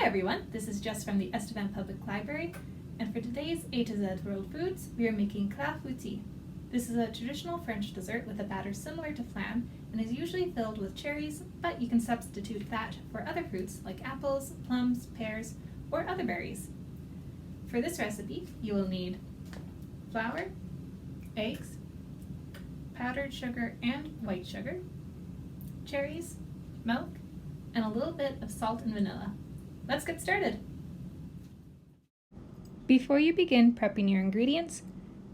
everyone, this is Jess from the Estevan Public Library, and for today's A to Z World Foods, we are making Clafoutis. This is a traditional French dessert with a batter similar to flan and is usually filled with cherries, but you can substitute that for other fruits like apples, plums, pears, or other berries. For this recipe, you will need flour, eggs, powdered sugar and white sugar, cherries, milk, and a little bit of salt and vanilla. Let's get started! Before you begin prepping your ingredients,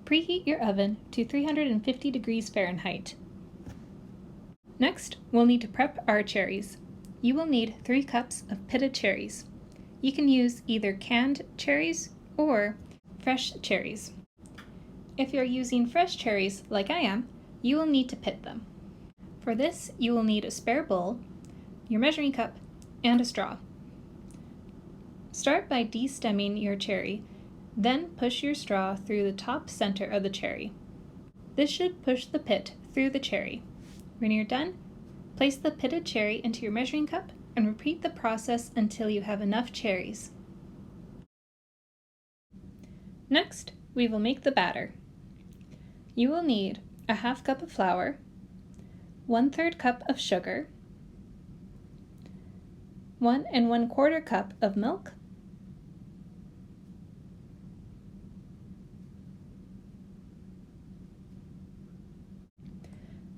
preheat your oven to 350 degrees Fahrenheit. Next, we'll need to prep our cherries. You will need 3 cups of pitted cherries. You can use either canned cherries or fresh cherries. If you're using fresh cherries like I am, you will need to pit them. For this, you will need a spare bowl, your measuring cup, and a straw. Start by de-stemming your cherry, then push your straw through the top center of the cherry. This should push the pit through the cherry. When you're done, place the pitted cherry into your measuring cup and repeat the process until you have enough cherries. Next, we will make the batter. You will need a half cup of flour, 1/3 cup of sugar, 1 1/4 cup of milk,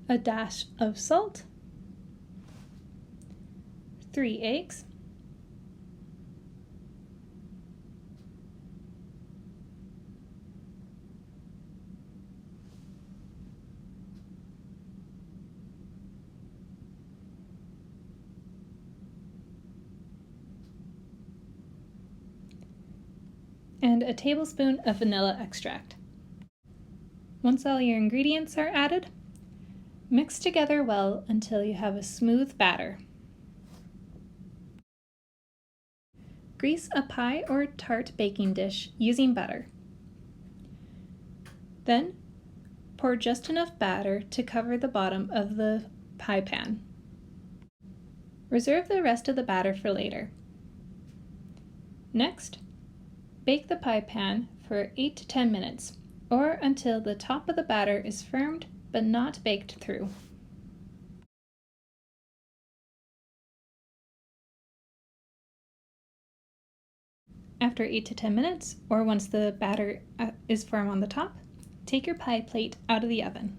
a dash of salt, 3 eggs, and a tablespoon of vanilla extract. Once all your ingredients are added, mix together well until you have a smooth batter. Grease a pie or tart baking dish using butter. Then, pour just enough batter to cover the bottom of the pie pan. Reserve the rest of the batter for later. Next, bake the pie pan for 8 to 10 minutes, or until the top of the batter is firmed but not baked through. After 8 to 10 minutes, or once the batter is firm on the top, take your pie plate out of the oven.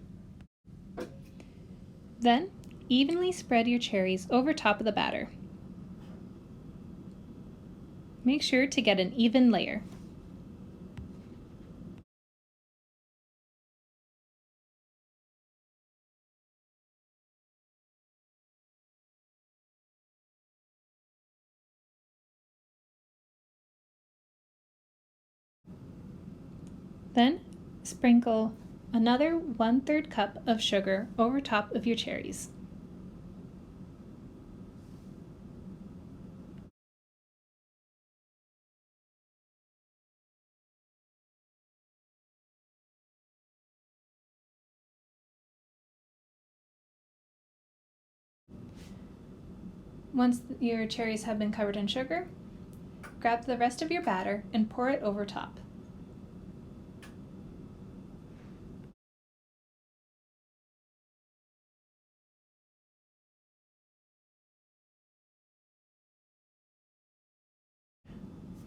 Then, evenly spread your cherries over top of the batter. Make sure to get an even layer. Then, sprinkle another 1/3 cup of sugar over top of your cherries. Once your cherries have been covered in sugar, grab the rest of your batter and pour it over top.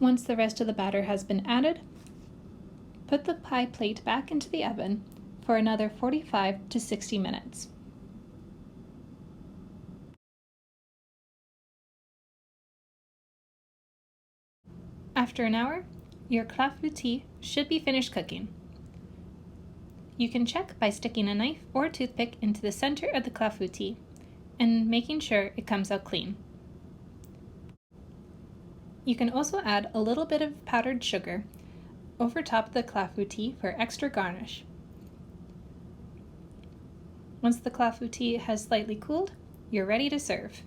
Once the rest of the batter has been added, put the pie plate back into the oven for another 45 to 60 minutes. After an hour, your clafoutis should be finished cooking. You can check by sticking a knife or toothpick into the center of the clafoutis and making sure it comes out clean. You can also add a little bit of powdered sugar over top of the clafoutis for extra garnish. Once the clafoutis has slightly cooled, you're ready to serve.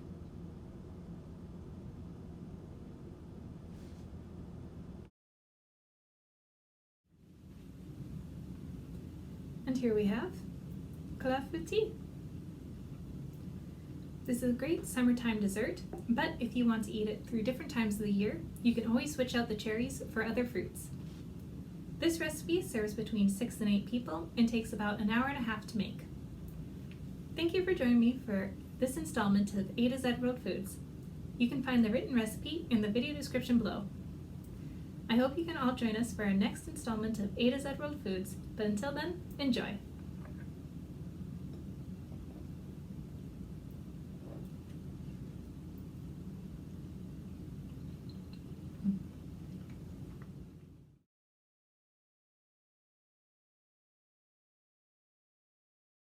And here we have Clafoutis. This is a great summertime dessert, but if you want to eat it through different times of the year, you can always switch out the cherries for other fruits. This recipe serves between 6 and 8 people and takes about an hour and a half to make. Thank you for joining me for this installment of A to Z World Foods. You can find the written recipe in the video description below. I hope you can all join us for our next installment of A to Z World Foods, but until then, enjoy!